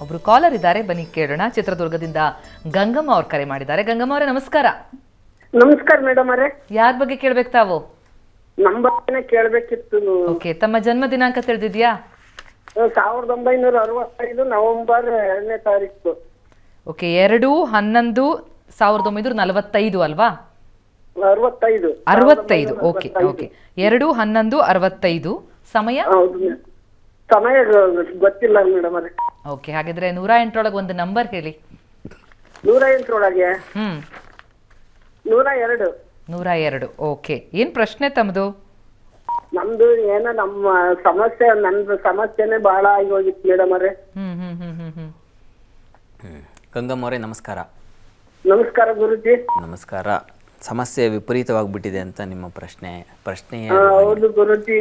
ಒಬ್ರು ಕಾಲರ್ ಇದ್ದಾರೆ, ಬನ್ನಿ ಕೇಳೋಣ. ಚಿತ್ರದುರ್ಗದಿಂದ ಗಂಗಮ್ಮ ಅವ್ರು ಕರೆ ಮಾಡಿದ್ದಾರೆ. ಗಂಗಮ್ಮ ಅವರೇ ನಮಸ್ಕಾರ. ನಮಸ್ಕಾರ ಮೇಡಮ್ ಅವರೇ. ಯಾರ ಬಗ್ಗೆ ಕೇಳ್ಬೇಕು ತಾವು? ನಮ್ಮ ಬಗ್ಗೆನೇ ಕೇಳಬೇಕಿತ್ತು. ಓಕೆ, ತಮ್ಮ ಜನ್ಮ ದಿನಾಂಕ ತಿಳಿದಿದ್ಯಾ? 1965 ನವೆಂಬರ್ 2ನೇ ತಾರೀಕು. ಓಕೆ, 2/11/1945 ಅಲ್ವಾ? 65. Okay okay, 2/11/65. ಸಮಯ? ಹೌದು, ಸಮಯ ಗೊತ್ತಿಲ್ಲ ಮೇಡಮ್ ಅವರೇ. ಓಕೆ, ಹಾಗಿದ್ರೆ 108 ಒಂದು ನಂಬರ್ ಹೇಳಿ. 108 ಒಳಗೆ 102. 102. ಓಕೆ, ಏನ್ ಪ್ರಶ್ನೆ ತಮ್ಮದು? ನಮ್ದು ಏನೋ ನಮ್ಮ ಸಮಸ್ಯೆ, ನಂದು ಸಮಸ್ಯೆನೇ ಬಹಳ ಆಗಿ ಹೋಗಿತ್ತು ಮೇಡಮ್ ಅವರೇ. ಗಂಗಮ್ಮ ಅವರೇ ನಮಸ್ಕಾರ. ನಮಸ್ಕಾರ ಗುರುಜಿ. ನಮಸ್ಕಾರ. ಸಮಸ್ಯೆ ವಿಪರೀತವಾಗಿಬಿಟ್ಟಿದೆ ಅಂತ ನಿಮ್ಮ ಪ್ರಶ್ನೆ. ಹೌದು ಗುರುಜಿ,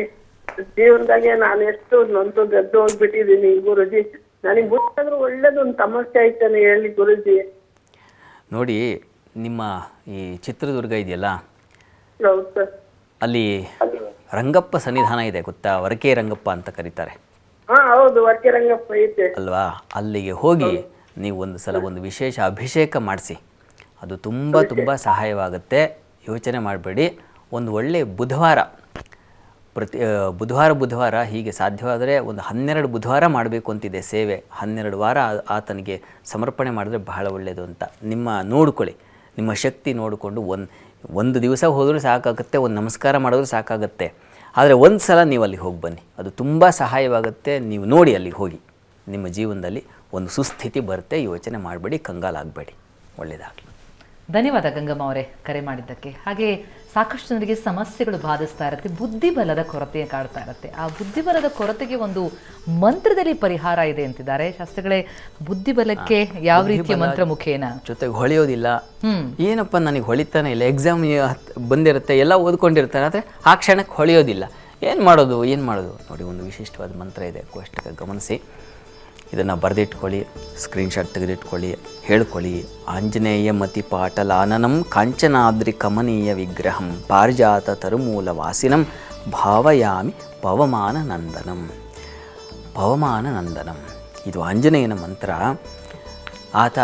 ಜೀವನದಾಗೆ ನಾನು ಎಷ್ಟು ನೊಂದು ಗೆದ್ದು ಹೋಗ್ಬಿಟ್ಟಿದೀನಿ ಗುರುಜಿ. ನನಗೆ ಗೊತ್ತಾದ್ರೂ ಒಳ್ಳೇದೊಂದು ಸಮಸ್ಯೆ ಐತಾನೆ ಹೇಳಿ ಗುರುಜಿ. ನೋಡಿ, ನಿಮ್ಮ ಈ ಚಿತ್ರದುರ್ಗ ಇದೆಯಲ್ಲ, ಹೌದು ಸರ್. ಅಲ್ಲಿ ರಂಗಪ್ಪ ಸನ್ನಿಧಾನ ಇದೆ, ಗೊತ್ತಾ? ವರಕೆ ರಂಗಪ್ಪ ಅಂತ ಕರೀತಾರೆ. ಹೌದು, ವರ್ಕೆ ರಂಗಪ್ಪ ಐತೆ ಅಲ್ವಾ? ಅಲ್ಲಿಗೆ ಹೋಗಿ ನೀವು ಒಂದು ಸಲ ಒಂದು ವಿಶೇಷ ಅಭಿಷೇಕ ಮಾಡಿಸಿ. ಅದು ತುಂಬ ತುಂಬ ಸಹಾಯವಾಗುತ್ತೆ. ಯೋಚನೆ ಮಾಡಬೇಡಿ. ಒಂದು ಒಳ್ಳೆಯ ಬುಧವಾರ, ಬುಧವಾರ ಹೀಗೆ ಸಾಧ್ಯವಾದರೆ ಒಂದು 12 ಬುಧವಾರ ಮಾಡಬೇಕು ಅಂತಿದೆ ಸೇವೆ. 12 ವಾರ ಆತನಿಗೆ ಸಮರ್ಪಣೆ ಮಾಡಿದ್ರೆ ಬಹಳ ಒಳ್ಳೆಯದು ಅಂತ. ನಿಮ್ಮ ನೋಡ್ಕೊಳ್ಳಿ, ನಿಮ್ಮ ಶಕ್ತಿ ನೋಡಿಕೊಂಡು ಒಂದು ದಿವಸ ಹೋದರೂ ಸಾಕಾಗುತ್ತೆ, ಒಂದು ನಮಸ್ಕಾರ ಮಾಡಿದ್ರೂ ಸಾಕಾಗುತ್ತೆ. ಆದರೆ ಒಂದು ಸಲ ನೀವು ಅಲ್ಲಿ ಹೋಗಿ ಬನ್ನಿ, ಅದು ತುಂಬ ಸಹಾಯವಾಗುತ್ತೆ. ನೀವು ನೋಡಿ ಅಲ್ಲಿಗೆ ಹೋಗಿ, ನಿಮ್ಮ ಜೀವನದಲ್ಲಿ ಒಂದು ಸುಸ್ಥಿತಿ ಬರುತ್ತೆ. ಯೋಚನೆ ಮಾಡಬೇಡಿ, ಕಂಗಾಲಾಗಬೇಡಿ. ಒಳ್ಳೆಯದಾಗಲಿ. ಧನ್ಯವಾದ ಗಂಗಮ್ಮ ಅವರೇ ಕರೆ ಮಾಡಿದ್ದಕ್ಕೆ. ಹಾಗೆ ಸಾಕಷ್ಟು ಜನರಿಗೆ ಸಮಸ್ಯೆಗಳು ಬಾಧಿಸ್ತಾ ಇರುತ್ತೆ, ಬುದ್ಧಿಬಲದ ಕೊರತೆ ಕಾಡ್ತಾ ಇರುತ್ತೆ. ಆ ಬುದ್ಧಿಬಲದ ಕೊರತೆಗೆ ಒಂದು ಮಂತ್ರದಲ್ಲಿ ಪರಿಹಾರ ಇದೆ ಅಂತಿದ್ದಾರೆ ಶಾಸ್ತ್ರಿಗಳೇ. ಬುದ್ಧಿಬಲಕ್ಕೆ ಯಾವ ರೀತಿಯ ಮಂತ್ರ ಮುಖೇನ? ಜೊತೆಗೆ ಹೊಳೆಯೋದಿಲ್ಲ. ಏನಪ್ಪ ನನಗೆ ಹೊಳಿತಾನೆ ಇಲ್ಲ, ಎಕ್ಸಾಮ್ ಬಂದಿರುತ್ತೆ, ಎಲ್ಲ ಓದ್ಕೊಂಡಿರ್ತಾರೆ, ಆದರೆ ಆ ಕ್ಷಣಕ್ಕೆ ಹೊಳೆಯೋದಿಲ್ಲ. ಏನು ಮಾಡೋದು ನೋಡಿ, ಒಂದು ವಿಶಿಷ್ಟವಾದ ಮಂತ್ರ ಇದೆ, ಅಷ್ಟಕ್ಕೆ ಗಮನಿಸಿ. ಇದನ್ನು ಬರೆದಿಟ್ಕೊಳ್ಳಿ, ಸ್ಕ್ರೀನ್ಶಾಟ್ ತೆಗೆದಿಟ್ಕೊಳ್ಳಿ, ಹೇಳ್ಕೊಳ್ಳಿ. ಆಂಜನೇಯ ಮತಿ ಪಾಟಲಾನನಂ ಕಾಂಚನಾದ್ರಿ ಕಮನೀಯ ವಿಗ್ರಹಂ ಪಾರಿಜಾತ ತರುಮೂಲ ವಾಸಿನಂ ಭಾವಯಾಮಿ ಪವಮಾನ ನಂದನಂ. ಇದು ಆಂಜನೇಯನ ಮಂತ್ರ. ಆತ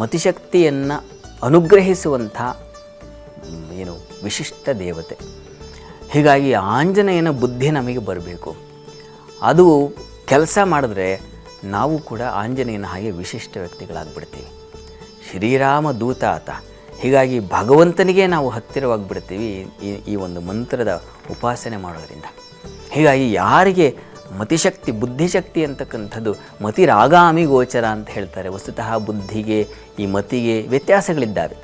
ಮತಿಶಕ್ತಿಯನ್ನು ಅನುಗ್ರಹಿಸುವಂಥ ವಿಶಿಷ್ಟ ದೇವತೆ. ಹೀಗಾಗಿ ಆಂಜನೇಯನ ಬುದ್ಧಿ ನಮಗೆ ಬರಬೇಕು. ಅದು ಕೆಲಸ ಮಾಡಿದ್ರೆ ನಾವು ಕೂಡ ಆಂಜನೇಯನ ಹಾಗೆ ವಿಶಿಷ್ಟ ವ್ಯಕ್ತಿಗಳಾಗ್ಬಿಡ್ತೀವಿ. ಶ್ರೀರಾಮ ದೂತ ಆತ. ಹೀಗಾಗಿ ಭಗವಂತನಿಗೆ ನಾವು ಹತ್ತಿರವಾಗಿಬಿಡ್ತೀವಿ ಈ ಒಂದು ಮಂತ್ರದ ಉಪಾಸನೆ ಮಾಡೋದರಿಂದ. ಹೀಗಾಗಿ ಯಾರಿಗೆ ಮತಿಶಕ್ತಿ, ಬುದ್ಧಿಶಕ್ತಿ ಅಂತಕ್ಕಂಥದ್ದು ಮತಿರಾಗಾಮಿ ಗೋಚರ ಅಂತ ಹೇಳ್ತಾರೆ. ವಸ್ತುತಃ ಬುದ್ಧಿಗೆ ಈ ಮತಿಗೆ ವ್ಯತ್ಯಾಸಗಳಿದ್ದಾವೆ.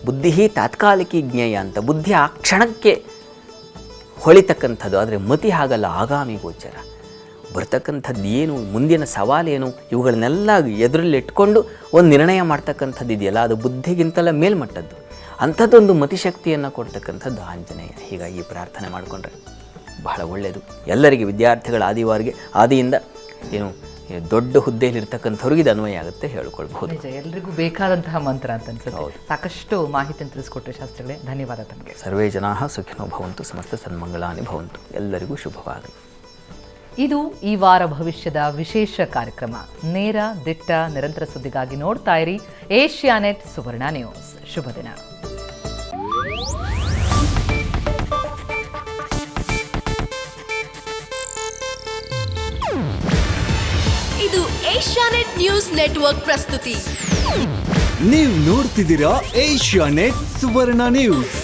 ಬುದ್ಧಿ ತಾತ್ಕಾಲಿಕಿ ಜ್ಞೇಯ ಅಂತ, ಬುದ್ಧಿ ಆ ಕ್ಷಣಕ್ಕೆ ಹೊಳಿತಕ್ಕಂಥದ್ದು. ಆದರೆ ಮತಿ ಹಾಗಲ್ಲ, ಆಗಾಮಿ ಗೋಚರ. ಬರ್ತಕ್ಕಂಥದ್ದು ಏನು, ಮುಂದಿನ ಸವಾಲೇನು, ಇವುಗಳನ್ನೆಲ್ಲ ಎದುರಲ್ಲಿ ಇಟ್ಕೊಂಡು ಒಂದು ನಿರ್ಣಯ ಮಾಡ್ತಕ್ಕಂಥದ್ದು ಇದೆಯಲ್ಲ, ಅದು ಬುದ್ಧಿಗಿಂತಲೇ ಮೇಲ್ಮಟ್ಟದ್ದು. ಅಂಥದ್ದೊಂದು ಮತಿಶಕ್ತಿಯನ್ನು ಕೊಡ್ತಕ್ಕಂಥದ್ದು ಆಂಜನೇಯ. ಹೀಗಾಗಿ ಪ್ರಾರ್ಥನೆ ಮಾಡಿಕೊಂಡ್ರೆ ಬಹಳ ಒಳ್ಳೆಯದು. ಎಲ್ಲರಿಗೆ, ವಿದ್ಯಾರ್ಥಿಗಳ ಆದಿಯಿಂದ ದೊಡ್ಡ ಹುದ್ದೆಯಲ್ಲಿರ್ತಕ್ಕಂಥವ್ರಿಗೆ ಇದು ಅನ್ವಯ ಆಗುತ್ತೆ ಹೇಳ್ಕೊಳ್ಬಹುದು. ನಿಜ, ಎಲ್ರಿಗೂ ಬೇಕಾದಂತಹ ಮಂತ್ರ ಅಂತ ಅನ್ಸುತ್ತೆ. ಸಾಕಷ್ಟು ಮಾಹಿತಿಯನ್ನು ತಿಳಿಸ್ಕೊಟ್ರೆ ಶಾಸ್ತ್ರಿಗಳೇ, ಧನ್ಯವಾದ ತಮಗೆ. ಸರ್ವೇ ಜನಾಃ ಸುಖಿನೋ ಭವಂತು, ಸಮಸ್ತ ಸನ್ಮಂಗಳಾನಿ ಭವಂತು. ಎಲ್ಲರಿಗೂ ಶುಭವಾಗಲಿ. ಇದು ಈ ವಾರ ಭವಿಷ್ಯದ ವಿಶೇಷ ಕಾರ್ಯಕ್ರಮ. ನೇರ, ದಿಟ್ಟ, ನಿರಂತರ ಸುದ್ದಿಗಾಗಿ ನೋಡ್ತಾ ಇರಿ ಏಷ್ಯಾನೆಟ್ ಸುವರ್ಣ ನ್ಯೂಸ್. ಶುಭ ದಿನ. ಇದು ಏಷ್ಯಾನೆಟ್ ನ್ಯೂಸ್ ನೆಟ್ವರ್ಕ್ ಪ್ರಸ್ತುತಿ. ನೀವು ನೋಡ್ತಿದ್ದೀರಾ ಏಷ್ಯಾನೆಟ್ ಸುವರ್ಣ ನ್ಯೂಸ್.